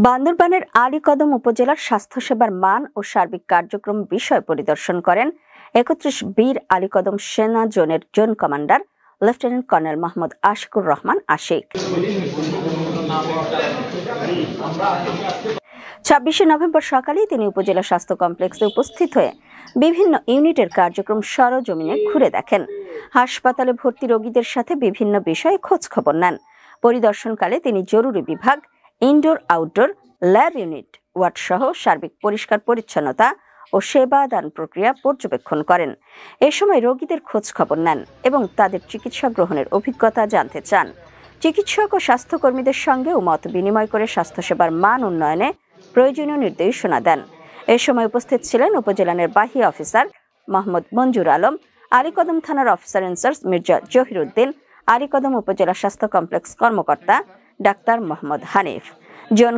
বান্দরবানের আলীকদম উপজেলার স্বাস্থ্যসেবার মান ও সার্বিক কার্যক্রম বিষয় পরিদর্শন করেন ৩১ বীর আলীকদম সেনা জোনের zone commander lieutenant colonel Mohammad Ashiqur Rahman Ashiq. ২৬ November সকালে তিনি উপজেলা স্বাস্থ্য কমপ্লেক্সে উপস্থিত হয়ে বিভিন্ন ইউনিটের কার্যক্রম সরজমিনে ঘুরে দেখেন। হাসপাতালে ভর্তি রোগীদের সাথে বিভিন্ন বিষয়ে খোঁজ খবর নেন। পরিদর্শনকালে তিনি জরুরি বিভাগ, indoor outdoor, lab unit, ward সহ সার্বিক পরিষ্কার পরিচ্ছন্নতা ও সেবা দান প্রক্রিয়া পর্যবেক্ষণ করেন। এ সময় রোগীদের খোঁজ খবর নেন এবং তাদের চিকিৎসা গ্রহণের অভিজ্ঞতা জানতে চান। চিকিৎসক ও স্বাস্থ্যকর্মীদের সঙ্গেও মত বিনিময় করে স্বাস্থ্যসেবার মান উন্নয়নে প্রয়োজনীয় নির্দেশনা দেন। এ সময় উপস্থিত ছিলেন উপজেলা নির্বাহী অফিসার মোহাম্মদ মঞ্জুর আলম, আলীকদম থানার অফিসার ইনচার্জ মির্জা জহির উদ্দিন, আলীকদম উপজেলা স্বাস্থ্য কমপ্লেক্স কর্মকর্তা ডাক্তার মোহাম্মদ হানিফ, জোন